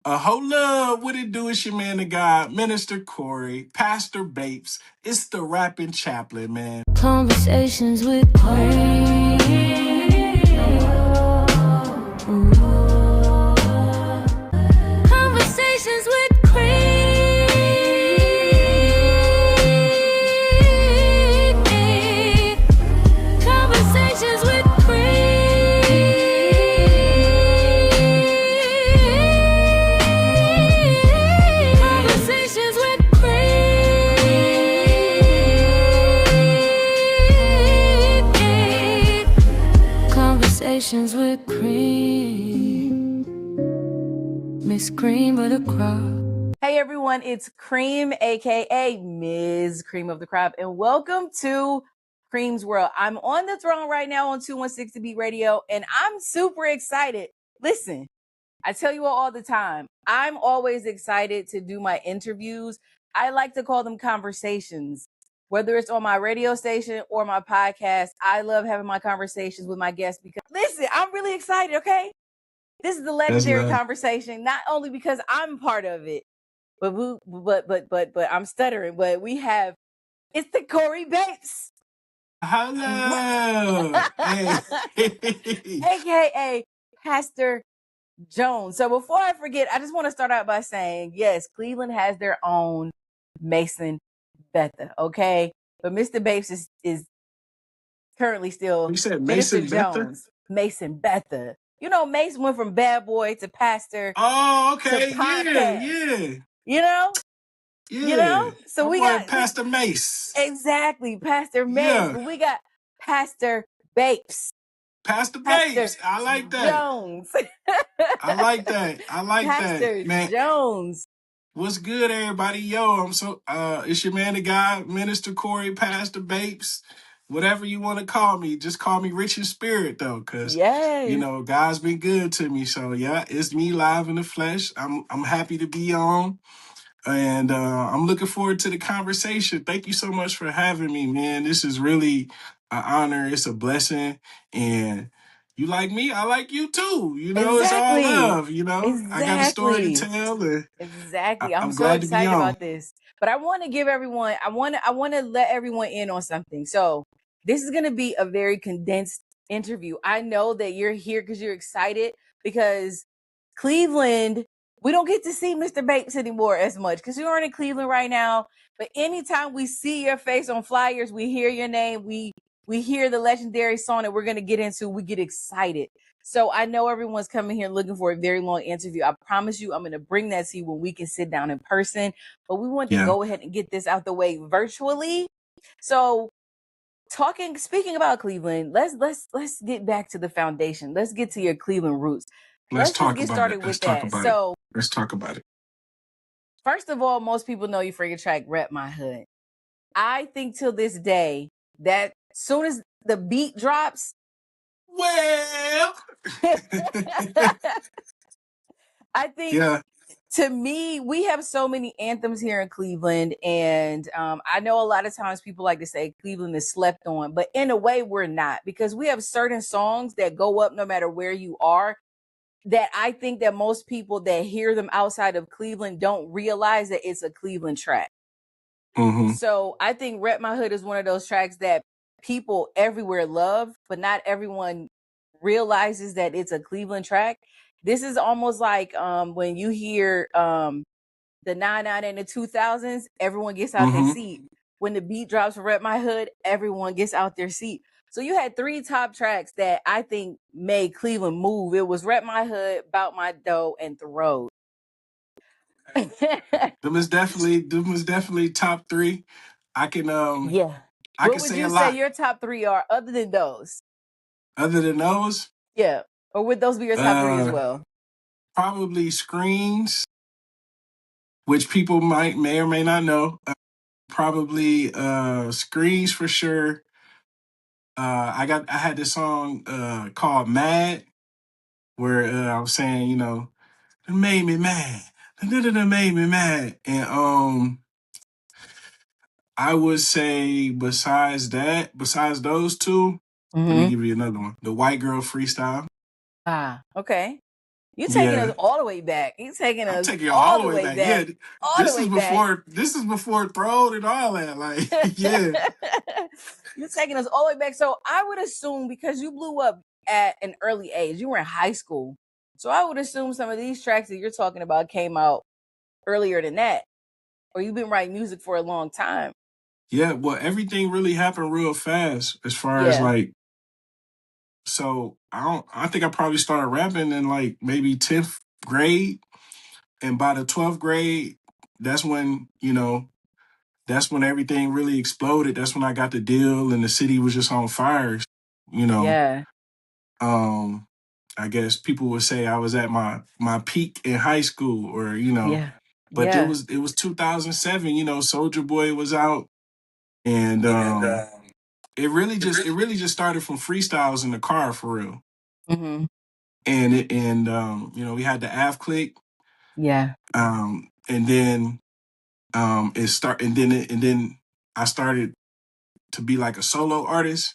Hold up, what it do? It's your man, the God, Minister Corey, Pastor Bapes. It's the rapping chaplain, man. Conversations with Corey. Conversations with Corey. Conversations with Conversations with Cream. Miss Cream of the Crop. Hey everyone, it's Cream, aka Ms. Cream of the Crop, and welcome to Cream's World. I'm on the throne right now on 216 Beat Radio, and I'm super excited. Listen, I tell you all the time, I'm always excited to do my interviews. I like to call them conversations, whether it's on my radio station or my podcast. I love having my conversations with my guests because, listen, I'm really excited, okay? This is a legendary conversation, not only because I'm part of it, but I'm stuttering. But it's the Corey Bapes. Hello. AKA Pastor Jones. So before I forget, I just want to start out by saying, yes, Cleveland has their own Mason Betha, okay? But Mr. Bapes is currently still You said Minister Mason Betha? Jones. Mason Betha. You know, Mason went from bad boy to pastor. Oh, okay. To podcast. Yeah. You know? Yeah. You know? So we got Pastor Mace. Exactly, Pastor Mace. Yeah. But we got Pastor Bapes. Pastor Bapes. I like that. Jones. I like that. Pastor man. Jones. What's good, everybody? Yo, it's your man, the guy, Minister Corey, Pastor Bapes, whatever you want to call me. Just call me Rich in Spirit, though, because, you know, God's been good to me. So, yeah, it's me live in the flesh. I'm happy to be on, and I'm looking forward to the conversation. Thank you so much for having me, man. This is really an honor. It's a blessing, and you like me, I like you too. You know, It's all love, you know. I got a story to tell. Exactly. I'm so glad excited to be on. about this. But I want to give everyone, I want to let everyone in on something. So this is going to be a very condensed interview. I know that you're here because you're excited because Cleveland, we don't get to see Mr. Bapes anymore as much because you aren't in Cleveland right now. But anytime we see your face on flyers, we hear your name, we hear the legendary song that we're going to get into, we get excited. So I know everyone's coming here looking for a very long interview. I promise you, I'm going to bring that to you when we can sit down in person. But we want to go ahead and get this out the way virtually. So speaking about Cleveland, let's get back to the foundation. Let's get to your Cleveland roots. Let's talk about it. Let's talk about it. First of all, most people know you for your track Rep My Hood. I think till this day that soon as the beat drops, well, I think to me, we have so many anthems here in Cleveland. And I know a lot of times people like to say Cleveland is slept on, but in a way we're not, because we have certain songs that go up no matter where you are, that I think that most people that hear them outside of Cleveland don't realize that it's a Cleveland track. Mm-hmm. So I think Rep My Hood is one of those tracks that people everywhere love, but not everyone realizes that it's a Cleveland track. This is almost like when you hear the 99 and the 2000s, everyone gets out their seat. When the beat drops for Rep My Hood, everyone gets out their seat. So you had three top tracks that I think made Cleveland move. It was Rep My Hood, Bout My Dough, and The Road. Them was definitely top three. I can I can say a lot. What would you say your top three are other than those? Other than those? Yeah. Or would those be your top three as well? Probably Screens, which people may or may not know. Probably Screens for sure. I had this song called Mad, where I was saying, you know, it made me mad. It made me mad. And I would say besides those two, let me give you another one. The White Girl Freestyle. Ah, okay. You taking us Yeah. all the way back. You taking I'm us taking y'all all all the the way way back. back. Yeah. All the way back. This is before Throne and all that. Like, yeah. You're taking us all the way back. So I would assume because you blew up at an early age, you were in high school. So I would assume some of these tracks that you're talking about came out earlier than that. Or you've been writing music for a long time. Yeah. Well, everything really happened real fast as far as Yeah. like, so I think I probably started rapping in like maybe 10th grade. And by the 12th grade, that's when, that's when everything really exploded. That's when I got the deal and the city was just on fire. You know, Yeah. I guess people would say I was at my peak in high school or, Yeah. but Yeah. it was 2007, Soldier Boy was out and it really just started from freestyles in the car for real. Mm-hmm. And we had the Av click. Yeah. And then and then I started to be like a solo artist.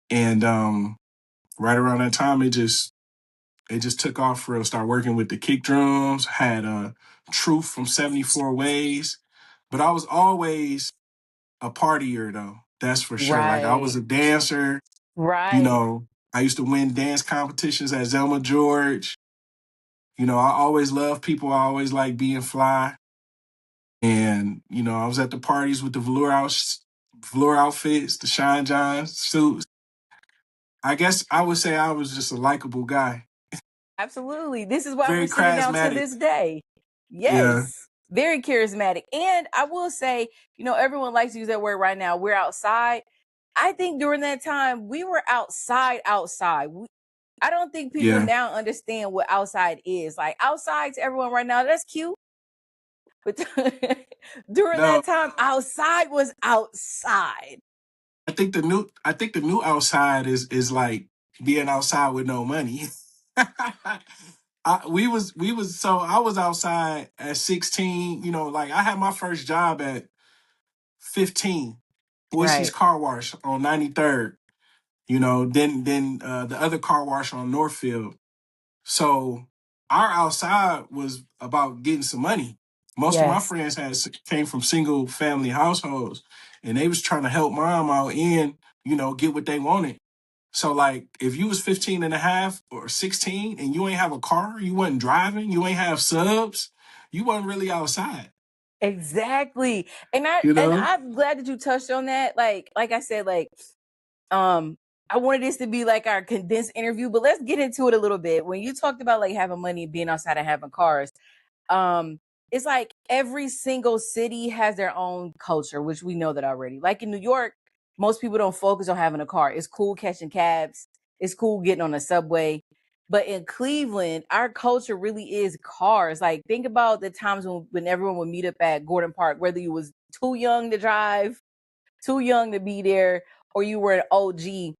And right around that time it just took off for real. Started working with the kick drums, had Truth from 74 Ways. But I was always a partier though. That's for sure. Like I was Right. a dancer, Right. I used to win dance competitions at Zelma George. I always loved people. I always liked being fly. And, I was at the parties with the velour outfits, the Shine John suits. I guess I would say I was just a likable guy. Absolutely. This is why we're Very sitting down to charismatic. this day. Yeah. Yes. Very charismatic. And I will say, everyone likes to use that word right now. We're outside. I think during that time, we were outside. I don't think people Yeah. now understand what outside is. Like outside to everyone right now, that's cute. But during No, that time, outside was outside. I think the new outside is like being outside with no money. I was outside at 16, like I had my first job at 15, Boise's Right. car wash on 93rd, then the other car wash on Northfield. So our outside was about getting some money. Most of my Yes. friends came from single family households and they was trying to help mom out and, get what they wanted. So like if you was 15 and a half or 16 and you ain't have a car, you wasn't driving, you ain't have subs, you wasn't really outside. Exactly. And I You and know? I'm glad that you touched on that. Like I said, I wanted this to be like our condensed interview, but let's get into it a little bit. When you talked about like having money, being outside and having cars, um, it's like every single city has their own culture, which we know that already. Like in New York, most people don't focus on having a car. It's cool catching cabs. It's cool getting on the subway. But in Cleveland, our culture really is cars. Like think about the times when everyone would meet up at Gordon Park, whether you was too young to drive, too young to be there, or you were an OG.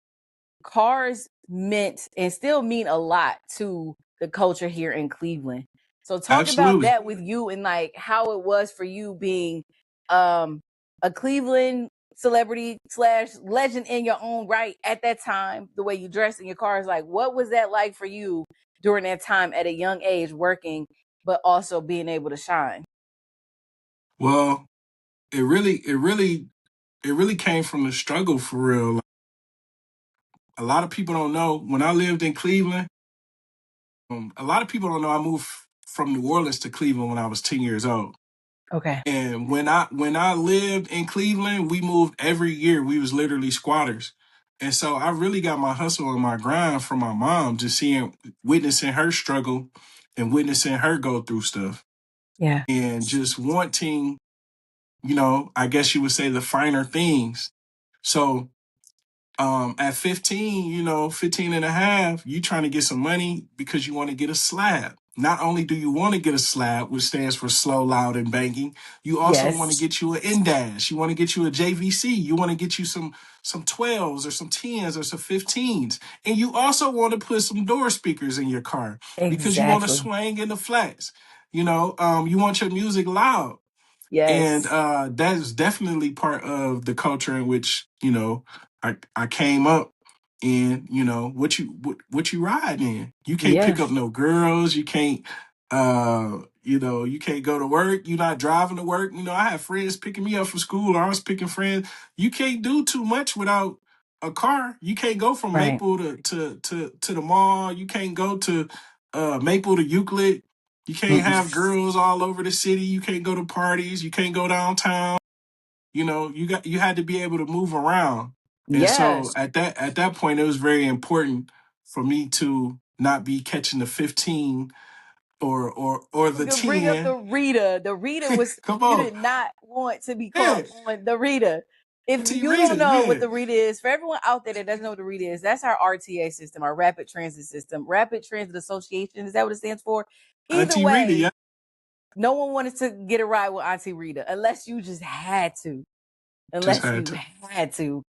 Cars meant and still mean a lot to the culture here in Cleveland. So talk about Absolutely. that with you and like how it was for you being um a Cleveland celebrity slash legend in your own right at that time, the way you dressed in your cars, like what was that like for you during that time at a young age working, but also being able to shine? Well, it really came from the struggle for real. A lot of people don't know when I lived in Cleveland. A lot of people don't know I moved from New Orleans to Cleveland when I was 10 years old. Okay. And when I lived in Cleveland, we moved every year. We was literally squatters. And so I really got my hustle and my grind from my mom, just witnessing her struggle and witnessing her go through stuff Yeah. and just wanting, I guess you would say the finer things. So at 15, 15 and a half, you trying to get some money because you want to get a slab. Not only do you want to get a slab, which stands for slow, loud, and banking, you also want to Yes. get you an N-Dash. You want to get you a JVC. You want to get you some 12s or some 10s or some 15s. And you also want to put some door speakers in your car because you want to Exactly. swing in the flats. You want your music loud. And Yes. that is definitely part of the culture in which, I came up. in, what you ride in. You can't pick up no girls. You can't, you can't go to work. You're not driving to work. I have friends picking me up from school, or I was picking friends. You can't do too much without a car. You can't go from Maple to the mall. You can't go to Maple to Euclid. You can't have girls all over the city. You can't go to parties. You can't go downtown. You had to be able to move around. And so at that point, it was very important for me to not be catching the 15 or the 10. Bring up the Rita. The Rita was Come on. You did not want to be caught on the Rita. If you Rita, don't know what the Rita is, for everyone out there that doesn't know what the Rita is, that's our RTA system, our Rapid Transit System, Rapid Transit Association. Is that what it stands for? Either Auntie way, Rita, yeah. No one wanted to get a ride with Auntie Rita unless you just had to. Had to.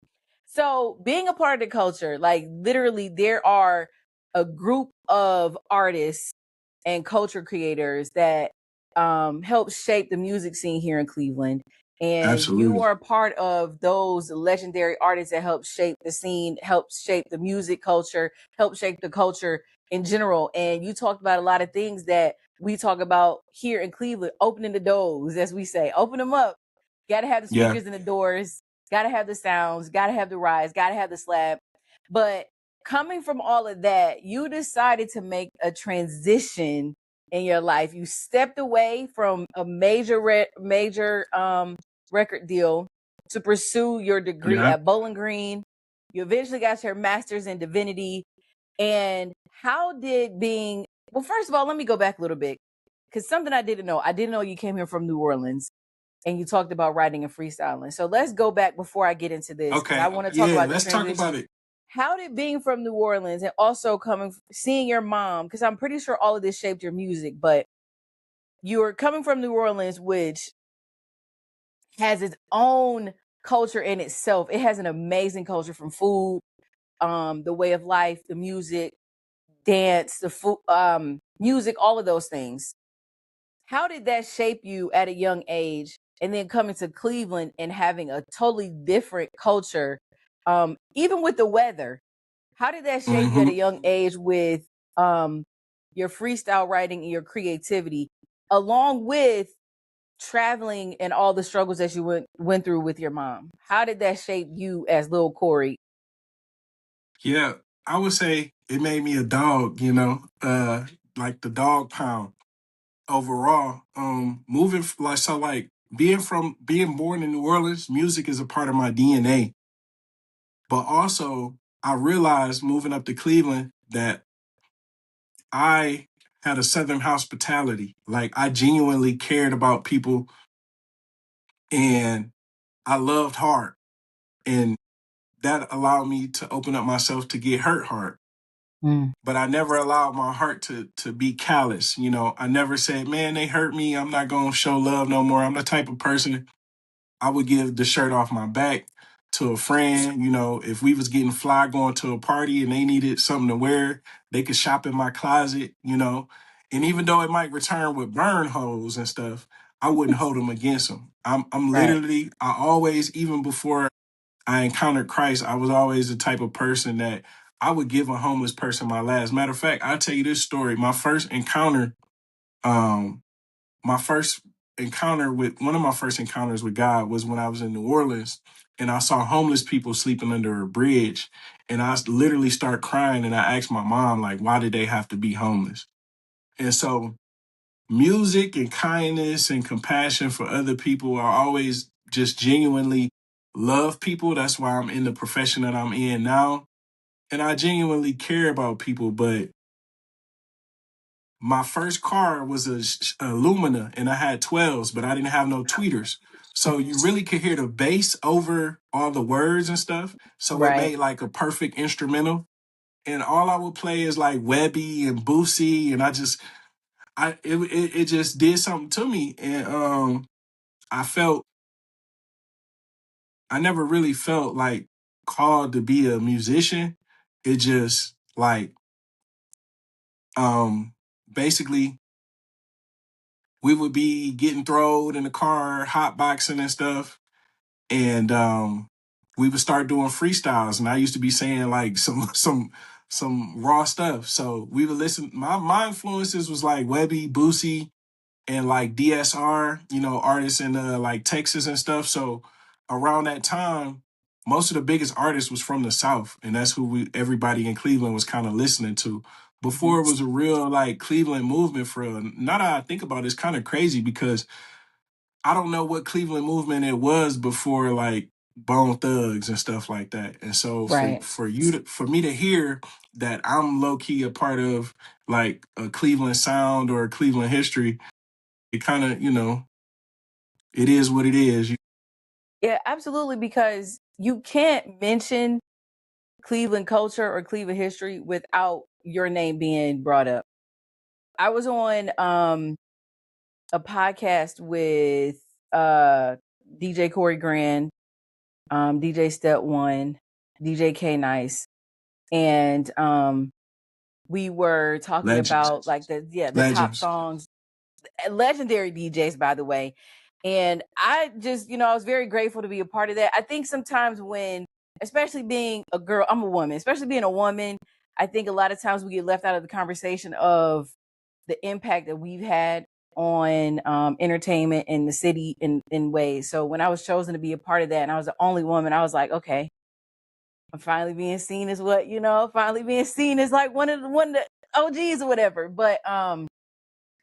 So being a part of the culture, like literally there are a group of artists and culture creators that help shape the music scene here in Cleveland. And Absolutely. You are part of those legendary artists that help shape the scene, help shape the music culture, help shape the culture in general. And you talked about a lot of things that we talk about here in Cleveland, opening the doors, as we say, open them up. Got to have the speakers in the doors, got to have the sounds, got to have the rise, got to have the slab. But coming from all of that, you decided to make a transition in your life. You stepped away from a major record deal to pursue your degree at Bowling Green. You eventually got your master's in divinity. And how did well, first of all, let me go back a little bit, because something I didn't know you came here from New Orleans and you talked about writing and freestyling. So let's go back before I get into this. Okay. I want to talk about let's talk about it. How did being from New Orleans and also seeing your mom, because I'm pretty sure all of this shaped your music, but you were coming from New Orleans, which has its own culture in itself. It has an amazing culture, from food, the way of life, the music, dance, the food, music, all of those things. How did that shape you at a young age? And then coming to Cleveland and having a totally different culture, even with the weather. How did that shape you at a young age with your freestyle writing and your creativity, along with traveling and all the struggles that you went through with your mom? How did that shape you as little Corey? Yeah, I would say it made me a dog, like the dog pound overall. Moving being born in New Orleans, music is a part of my DNA. But also I realized moving up to Cleveland that I had a Southern hospitality. Like, I genuinely cared about people and I loved hard. And that allowed me to open up myself to get hurt hard. But I never allowed my heart to be callous. I never said, man, they hurt me, I'm not going to show love no more. I'm the type of person, I would give the shirt off my back to a friend. If we was getting fly going to a party and they needed something to wear, they could shop in my closet, and even though it might return with burn holes and stuff, I wouldn't hold them against them. I'm literally, I always, even before I encountered Christ, I was always the type of person that I would give a homeless person my last. Matter of fact, I'll tell you this story. My first encounter one of my first encounters with God was when I was in New Orleans and I saw homeless people sleeping under a bridge. And I literally started crying and I asked my mom, like, why did they have to be homeless? And so music and kindness and compassion for other people, are always just genuinely love people. That's why I'm in the profession that I'm in now. And I genuinely care about people. But my first car was a Lumina and I had 12s, but I didn't have no tweeters. So you really could hear the bass over all the words and stuff. So it made like a perfect instrumental. And all I would play is like Webby and Boosie. And it just did something to me. And I never really felt like called to be a musician. It just like, basically, we would be getting thrown in the car, hotboxing and stuff. And we would start doing freestyles, and I used to be saying like some raw stuff. So we would listen. My influences was like Webby, Boosie, and like DSR, artists in like Texas and stuff. So around that time, most of the biggest artists was from the South, and that's who everybody in Cleveland was kind of listening to. Before it was a real like Cleveland movement for real. Now that I think about it, it's kind of crazy because I don't know what Cleveland movement it was before like Bone Thugs and stuff like that. And so for me to hear that I'm low key a part of like a Cleveland sound or a Cleveland history, it kind of, it is what it is. Yeah, absolutely, because you can't mention Cleveland culture or Cleveland history without your name being brought up. I was on a podcast with DJ Corey Grand, DJ Step One, DJ K Nice, and we were talking about like the top songs, legendary DJs, by the way. And I just, I was very grateful to be a part of that. I think sometimes when, especially being a girl, I'm a woman, especially being a woman, I think a lot of times we get left out of the conversation of the impact that we've had on entertainment in the city in ways. So when I was chosen to be a part of that and I was the only woman, I was like, okay, I'm finally being seen as finally being seen as like one of the OGs or whatever. But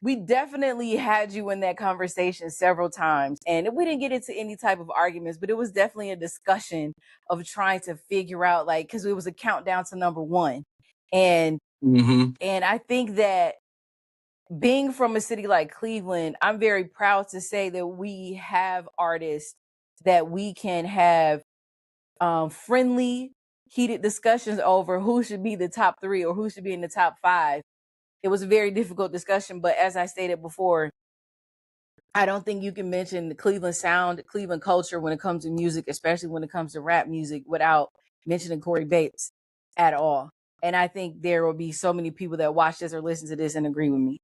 we definitely had you in that conversation several times, and we didn't get into any type of arguments, but it was definitely a discussion of trying to figure out, like, because it was a countdown to number one. And and I think that being from a city like Cleveland, I'm very proud to say that we have artists that we can have friendly, heated discussions over who should be the top 3 or who should be in the top 5. It was a very difficult discussion, but as I stated before, I don't think you can mention the Cleveland sound, Cleveland culture when it comes to music, especially when it comes to rap music, without mentioning Corey Bapes at all. And I think there will be so many people that watch this or listen to this and agree with me.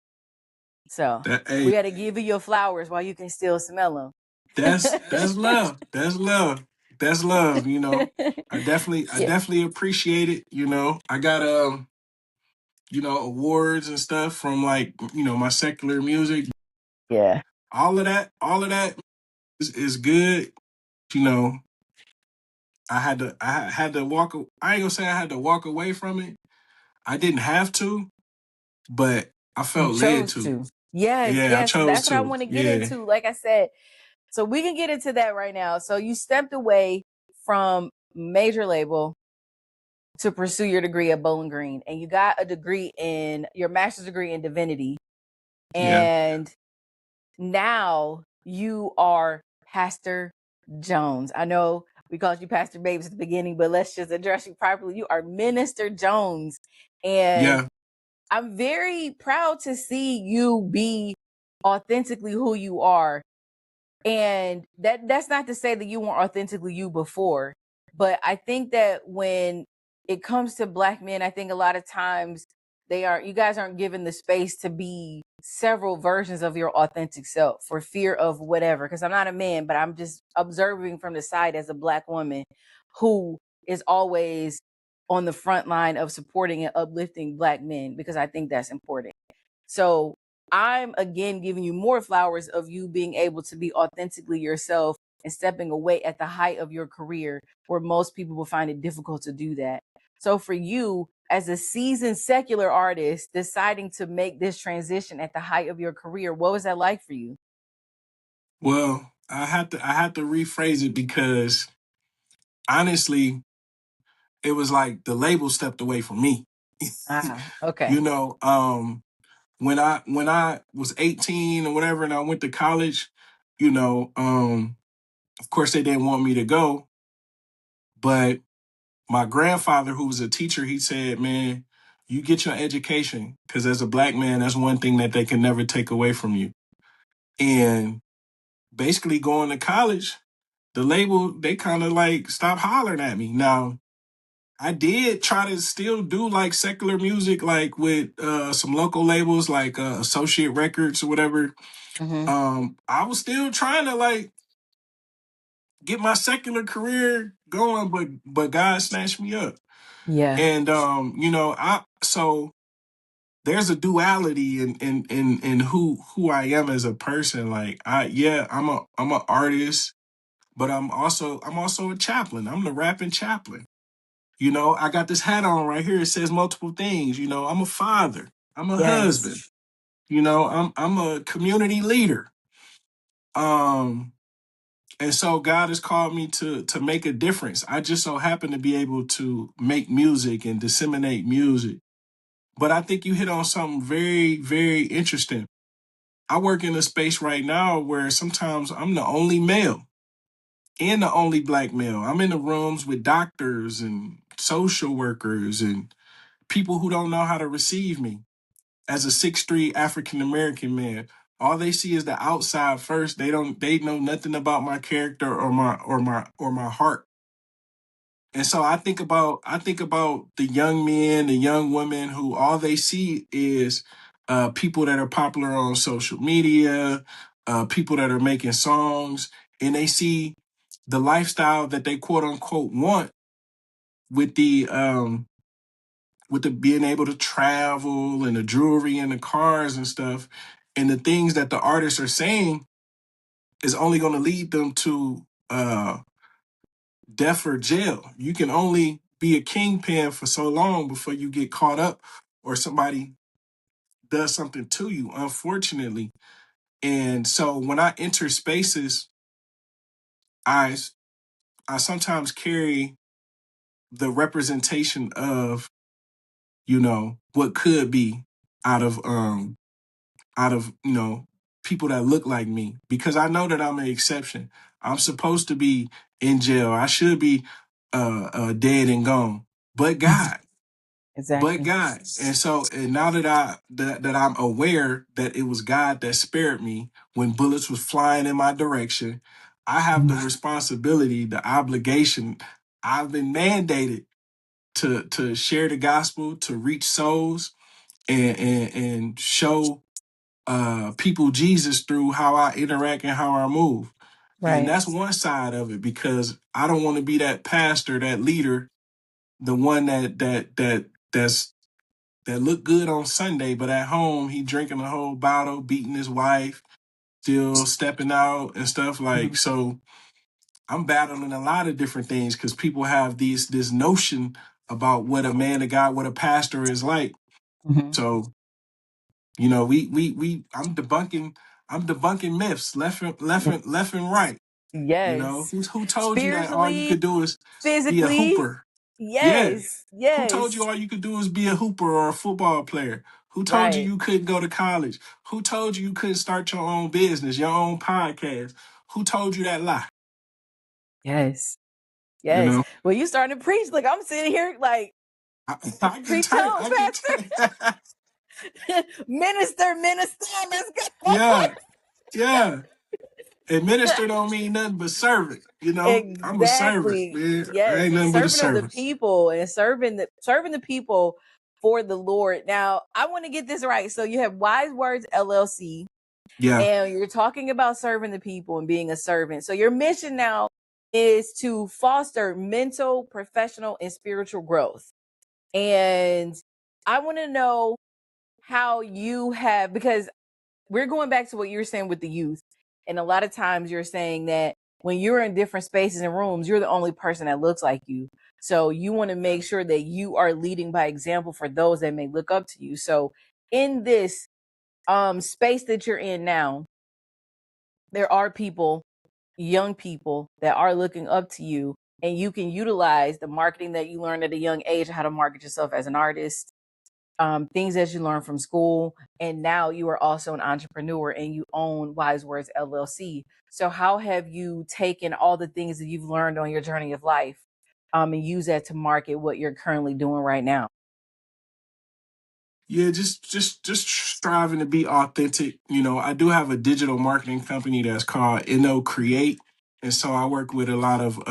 So we got to give you your flowers while you can still smell them. That's love. That's love. That's love. I definitely appreciate it. I got awards and stuff from like my secular music. Yeah, all of that is good. I had to walk. I ain't gonna say I had to walk away from it. I didn't have to, but I felt led to. Yes, yeah, yes. That's what I want to get into. Like I said, so we can get into that right now. So you stepped away from major label to pursue your degree at Bowling Green, and you got your master's degree in divinity. And now you are Pastor Jones. I know we called you Pastor Bapes at the beginning, but let's just address you properly. You are Minister Jones. And I'm very proud to see you be authentically who you are. And that's not to say that you weren't authentically you before, but I think that when it comes to Black men, I think a lot of times you guys aren't given the space to be several versions of your authentic self for fear of whatever. Because I'm not a man, but I'm just observing from the side as a Black woman who is always on the front line of supporting and uplifting Black men, because I think that's important. So I'm again giving you more flowers of you being able to be authentically yourself and stepping away at the height of your career, where most people will find it difficult to do that. So for you, as a seasoned secular artist, deciding to make this transition at the height of your career, what was that like for you? Well, I had to rephrase it because honestly, it was like the label stepped away from me. Okay. When I was 18 or whatever and I went to college, of course they didn't want me to go, but my grandfather, who was a teacher, he said, man, you get your education, because as a Black man, that's one thing that they can never take away from you. And basically going to college, the label, they kind of like stopped hollering at me. Now, I did try to still do like secular music, like with some local labels like Associate Records or whatever. I was still trying to like get my secular career going, but God snatched me up. Yeah. And so there's a duality in who I am as a person. Like I'm a artist, but I'm also a chaplain. I'm the rapping chaplain. I got this hat on right here. It says multiple things. I'm a father. I'm a husband. Yes. I'm a community leader. And so God has called me to make a difference. I just so happen to be able to make music and disseminate music. But I think you hit on something very, very interesting. I work in a space right now where sometimes I'm the only male and the only black male. I'm in the rooms with doctors and social workers and people who don't know how to receive me as a 6'3" African American man. All they see is the outside first. They know nothing about my character or my heart. And so I think about the young men, the young women who all they see is people that are popular on social media, people that are making songs, and they see the lifestyle that they quote unquote want with the being able to travel and the jewelry and the cars and stuff, and the things that the artists are saying is only going to lead them to death or jail. You can only be a kingpin for so long before you get caught up or somebody does something to you, unfortunately. And so when I enter spaces, I sometimes carry the representation of, what could be out of people that look like me, because I know that I'm an exception. I'm supposed to be in jail. I should be dead and gone. But God, Exactly. And so, and now that I'm aware that it was God that spared me when bullets was flying in my direction, I have the responsibility, the obligation. I've been mandated to share the gospel, to reach souls, and show people Jesus through how I interact and how I move. And Right. that's one side of it, because I don't want to be that pastor, that leader, the one that look good on Sunday, but at home he drinking a whole bottle, beating his wife, still stepping out and stuff like. So I'm battling a lot of different things because people have this notion about what a man of God, what a pastor is like. So we I'm debunking myths left and right. Yes. Who told you that all you Spiritually, could do is be a physically. hooper? Yeah. Yes. Who told Yes. you all you could do is be a hooper or a football player? Who told you Right. you couldn't go to college? Who told you you couldn't start your own business, your own podcast? Who told you that lie? Yes. You Yes. know, Well, you starting to preach. Like I'm sitting here like I get preach tight. on, I get tight. Pastor. Minister, let's go. Yeah, yeah. And minister don't mean nothing but servant. I'm a servant, Exactly. man. I Yes. ain't A nothing but a servant of the servant. people and serving the people for the Lord. Now, I want to get this right. So you have Wise Words LLC, Yeah. and you're talking about serving the people and being a servant. So your mission now is to foster mental, professional, and spiritual growth. And I want to know how you have, because we're going back to what you were saying with the youth. And a lot of times you're saying that when you're in different spaces and rooms, you're the only person that looks like you. So you want to make sure that you are leading by example for those that may look up to you. So in this space that you're in now, there are people, young people that are looking up to you, and you can utilize the marketing that you learned at a young age, how to market yourself as an artist, things that you learned from school, and now you are also an entrepreneur and you own Wise Words LLC. So how have you taken all the things that you've learned on your journey of life, and use that to market what you're currently doing right now? Yeah, just striving to be authentic. I do have a digital marketing company that's called NO Create. And so I work with a lot of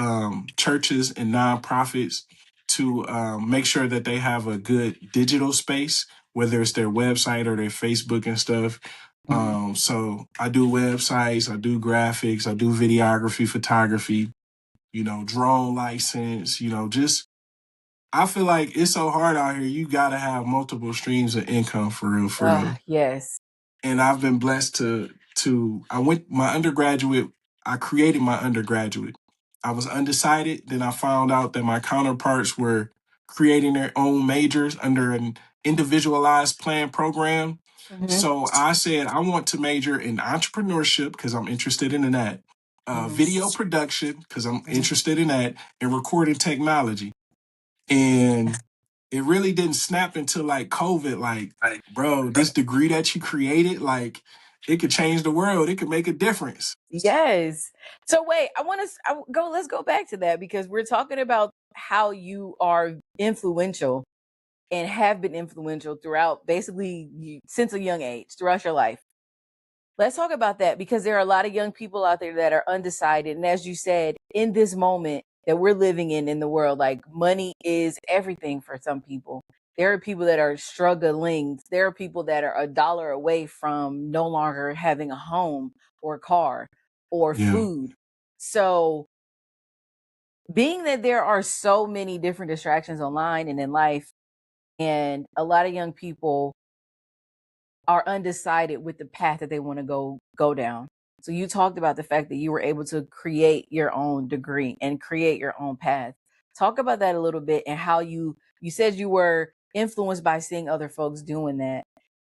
churches and nonprofits to make sure that they have a good digital space, whether it's their website or their Facebook and stuff. So I do websites, I do graphics, I do videography, photography. drone license, just I feel like it's so hard out here. You got to have multiple streams of income for real, for real. Yes. And I've been blessed I created my undergraduate. I was undecided. Then I found out that my counterparts were creating their own majors under an individualized plan program. Mm-hmm. So I said, I want to major in entrepreneurship because I'm interested in that, video production because I'm interested in that, and recording technology. And it really didn't snap until like COVID. Like, bro, this degree that you created, like, it could change the world. It could make a difference. Yes. So wait, let's go back to that because we're talking about how you are influential and have been influential throughout basically since a young age, throughout your life. Let's talk about that because there are a lot of young people out there that are undecided. And as you said, in this moment that we're living in the world, like money is everything for some people. There are people that are struggling. There are people that are $1 away from no longer having a home or a car or food. So being that there are so many different distractions online and in life, and a lot of young people are undecided with the path that they want to go down. So you talked about the fact that you were able to create your own degree and create your own path. Talk about that a little bit and how you said you were influenced by seeing other folks doing that.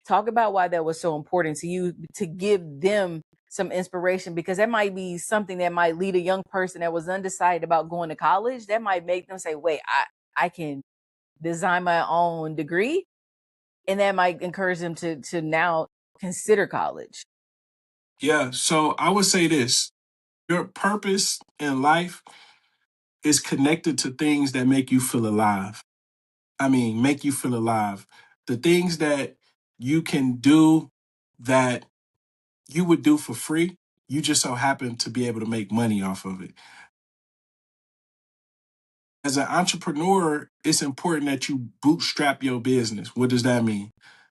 Talk about why that was so important to you to give them some inspiration, because that might be something that might lead a young person that was undecided about going to college. That might make them say, wait, I can design my own degree. And that might encourage them to now consider college. Yeah. So I would say this: your purpose in life is connected to things that make you feel alive. Make you feel alive. The things that you can do that you would do for free, you just so happen to be able to make money off of it. As an entrepreneur, it's important that you bootstrap your business. What does that mean?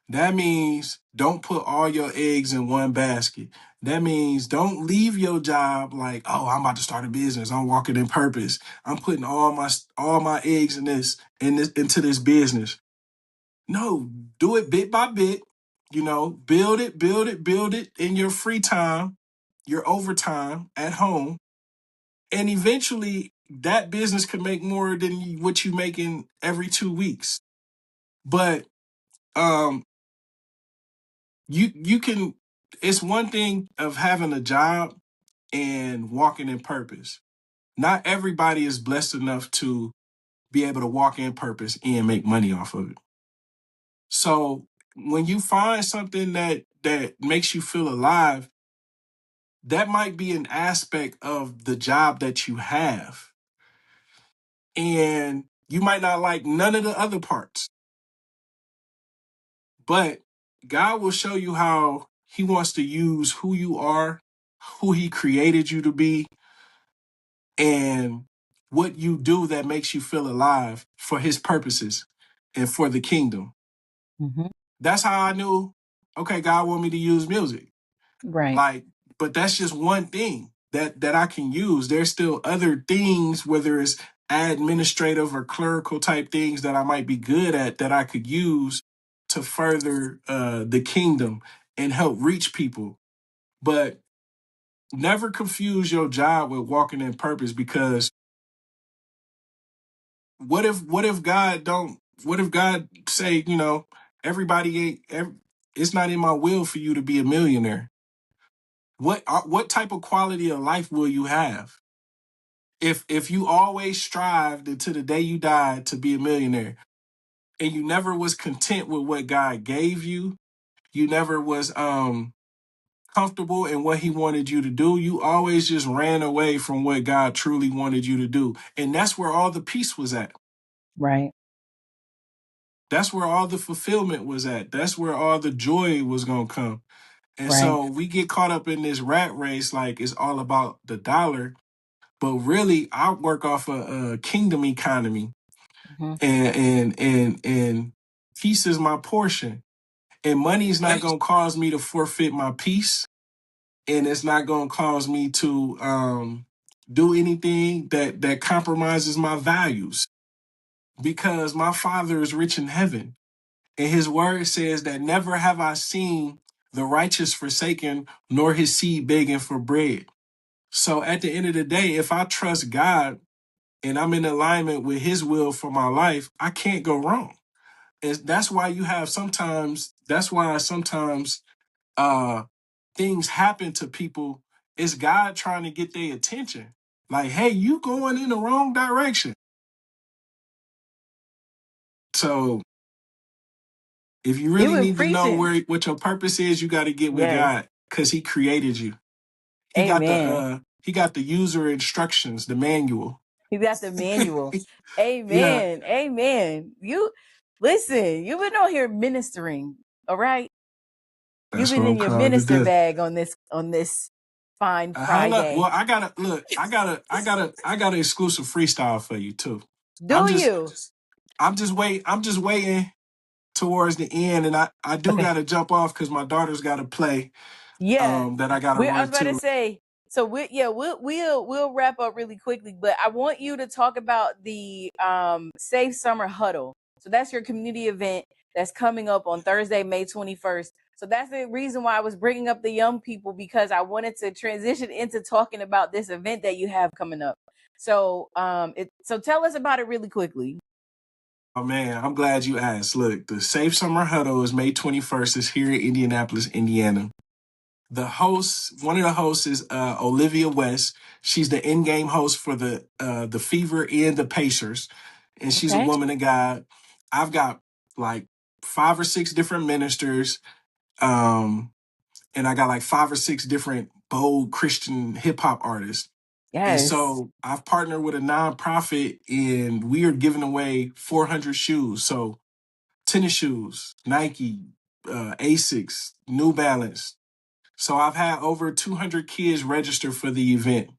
That means don't put all your eggs in one basket. That means don't leave your job like, oh, I'm about to start a business. I'm walking in purpose. I'm putting all my eggs into this business. No, do it bit by bit. Build it in your free time, your overtime at home. And eventually that business could make more than what you making every 2 weeks. But you can, it's one thing of having a job and walking in purpose. Not everybody is blessed enough to be able to walk in purpose and make money off of it. So when you find something that makes you feel alive, that might be an aspect of the job that you have. And you might not like none of the other parts. But God will show you how he wants to use who you are, who he created you to be, and what you do that makes you feel alive for his purposes and for the kingdom. Mm-hmm. That's how I knew, okay, God want me to use music. Right. But that's just one thing that I can use. There's still other things, whether it's administrative or clerical type things that I might be good at that I could use to further the kingdom and help reach people. But never confuse your job with walking in purpose, because what if God say, it's not in my will for you to be a millionaire. What type of quality of life will you have if you always strived until the day you died to be a millionaire, and you never was content with what God gave you? You never was comfortable in what he wanted you to do. You always just ran away from what God truly wanted you to do. And that's where all the peace was at. Right. That's where all the fulfillment was at. That's where all the joy was going to come. And so we get caught up in this rat race like it's all about the dollar. But really, I work off a kingdom economy. Mm-hmm. And peace is my portion. And money is not going to cause me to forfeit my peace. And it's not going to cause me to do anything that compromises my values, because my Father is rich in heaven. And his word says that never have I seen the righteous forsaken, nor his seed begging for bread. So at the end of the day, if I trust God and I'm in alignment with his will for my life, I can't go wrong. And that's why sometimes things happen to people. It's God trying to get their attention. Like, hey, you going in the wrong direction. So if you really need to know what your purpose is, you got to get with God, because he created you. He got the user instructions, the manual. He got the manual. Amen. Yeah. Amen. You listen, you've been on here ministering, all right? You've been in your minister bag on this fine Friday. Well, I got an exclusive freestyle for you too. I'm just waiting towards the end, and I do gotta jump off because my daughter's gotta play. Yeah. That I gotta run to. I was about to say, so we'll wrap up really quickly, but I want you to talk about the Safe Summer Huddle. So that's your community event that's coming up on Thursday, May 21st. So that's the reason why I was bringing up the young people, because I wanted to transition into talking about this event that you have coming up. So so tell us about it really quickly. Oh man, I'm glad you asked. Look, the Safe Summer Huddle is May 21st. It's here in Indianapolis, Indiana. One of the hosts is Olivia West. She's the in-game host for the Fever and the Pacers, and she's a woman of God. I've got like 5 or 6 different ministers, and I got like 5 or 6 different bold Christian hip hop artists. Yes. And so I've partnered with a nonprofit, and we are giving away 400 shoes. So tennis shoes, Nike, Asics, New Balance. So I've had over 200 kids register for the event.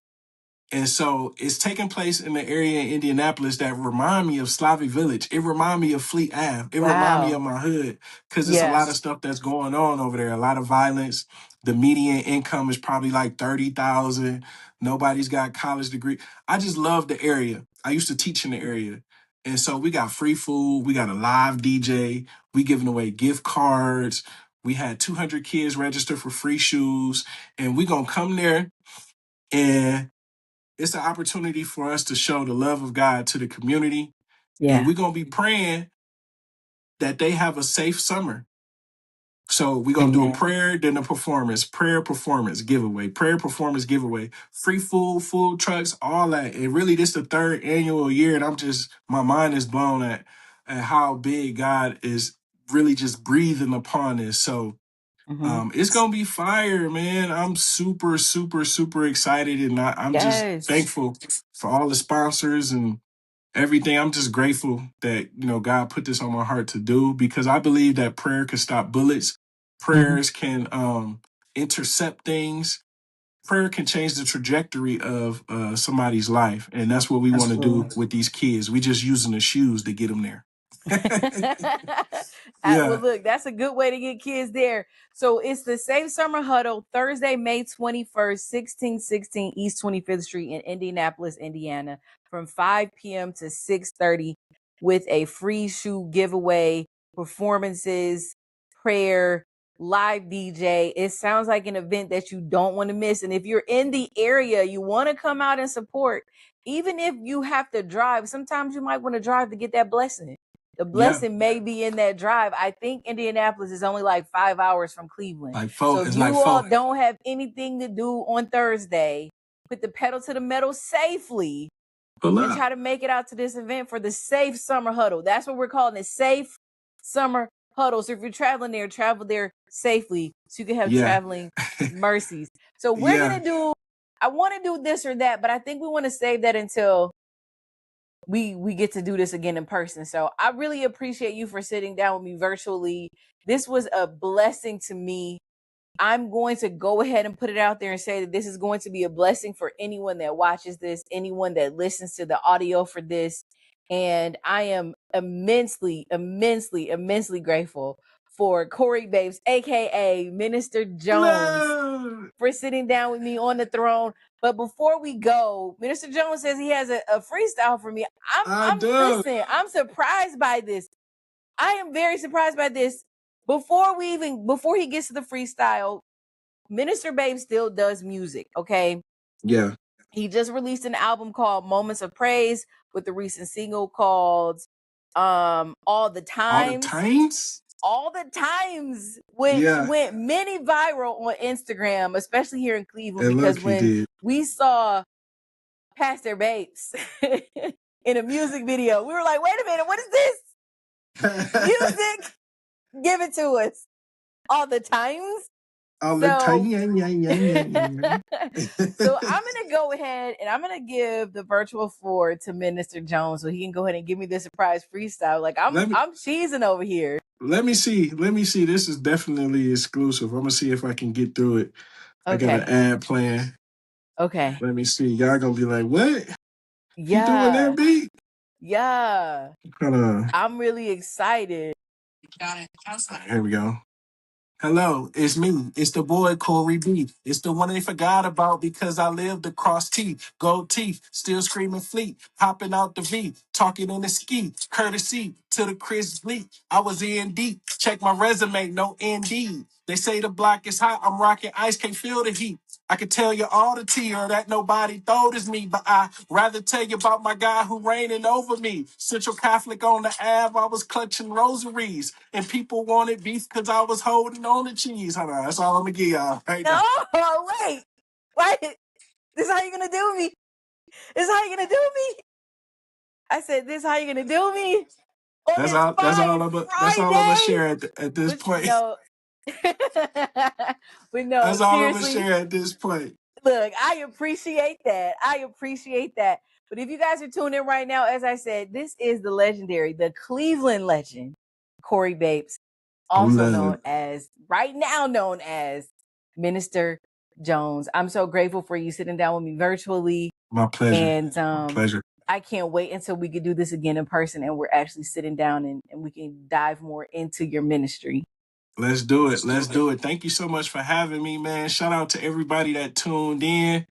And so it's taking place in the area in Indianapolis that remind me of Slavic Village. It remind me of Fleet Ave. It remind me of my hood, because there's a lot of stuff that's going on over there. A lot of violence. The median income is probably like $30,000. Nobody's got a college degree. I just love the area. I used to teach in the area. And so we got free food. We got a live DJ. We giving away gift cards. We had 200 kids register for free shoes. And we going to come there, and it's an opportunity for us to show the love of God to the community. Yeah. And we're going to be praying that they have a safe summer. So we're going to do a prayer, then a performance, prayer, performance, giveaway, prayer, performance, giveaway, free food trucks, all that. And really, this is the 3rd annual year. And my mind is blown at how big God is really just breathing upon this. So it's going to be fire, man. I'm super, super, super excited. And I'm just thankful for all the sponsors and everything. I'm just grateful that, God put this on my heart to do, because I believe that prayer can stop bullets. Prayers can intercept things. Prayer can change the trajectory of somebody's life. And that's what we want to do with these kids. We just using the shoes to get them there. Well, look, that's a good way to get kids there. So it's the Safe Summer Huddle, Thursday, May 21st, 1616 East 25th Street in Indianapolis, Indiana, from 5 p.m. to 6:30, with a free shoe giveaway, performances, prayer, live DJ. It sounds like an event that you don't want to miss. And if you're in the area, you want to come out and support, even if you have to drive, sometimes you might want to drive to get that blessing. The blessing may be in that drive. I think Indianapolis is only like 5 hours from Cleveland. So if you all don't have anything to do on Thursday, put the pedal to the metal safely and try to make it out to this event for the Safe Summer Huddle. That's what we're calling it, Safe Summer Huddle. So if you're traveling there, travel there safely so you can have traveling mercies. So we're going to do, I want to do this or that, but I think we want to save that until we get to do this again in person. So I really appreciate you for sitting down with me virtually. This was a blessing to me. I'm going to go ahead and put it out there and say that this is going to be a blessing for anyone that watches this, anyone that listens to the audio for this. And I am immensely, immensely, immensely grateful for Corey Bapes, aka Minister Jones, for sitting down with me on the throne. But before we go, Minister Jones says he has a freestyle for me. Listen, I'm surprised by this. I am very surprised by this. Before he gets to the freestyle, Minister Babe still does music, okay? Yeah. He just released an album called Moments of Praise with the recent single called All the Times. All the Times, which went mini viral on Instagram, especially here in Cleveland, because when we saw Pastor Bapes in a music video, we were like, wait a minute, what is this? Music, give it to us. All the Times. So I'm gonna go ahead and I'm gonna give the virtual floor to Minister Jones so he can go ahead and give me this surprise freestyle. Like I'm cheesing over here. Let me see. This is definitely exclusive. I'm gonna see if I can get through it. Okay. I got an ad plan. Okay. Let me see. Y'all gonna be like, what? Yeah. You doing that beat? Yeah. Hold on. I'm really excited. Got it. Here we go. Hello, it's me. It's the boy Corey B. It's the one they forgot about because I lived across T. Gold teeth, still screaming fleet. Hopping out the V, talking in the ski. Courtesy to the Chris Bleak. I was in deep. Check my resume, no ND. They say the block is hot. I'm rocking ice, can't feel the heat. I could tell you all the tea or that nobody thought is me, but I rather tell you about my guy who reigning over me. Central Catholic on the Ave, I was clutching rosaries, and people wanted beef because I was holding on to cheese. Hold on, that's all I'm gonna give y'all right now. No, wait. This is how you gonna do me? This is how you gonna do me? I said, this is how you gonna do me? That's all I'm gonna share at this point. No. But no, that's all I'm gonna share at this point. Look, I appreciate that. But if you guys are tuning in right now, as I said, this is the legendary, the Cleveland legend, Corey Bapes, also known as Minister Jones. I'm so grateful for you sitting down with me virtually. My pleasure. And my pleasure. I can't wait until we can do this again in person and we're actually sitting down and we can dive more into your ministry. Let's do it. Let's do it. Thank you so much for having me, man. Shout out to everybody that tuned in.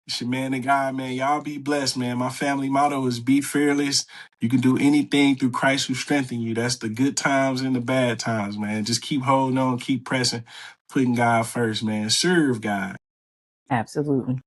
It's your man, the guy, man. Y'all be blessed, man. My family motto is be fearless. You can do anything through Christ who strengthens you. That's the good times and the bad times, man. Just keep holding on, keep pressing, putting God first, man. Serve God. Absolutely.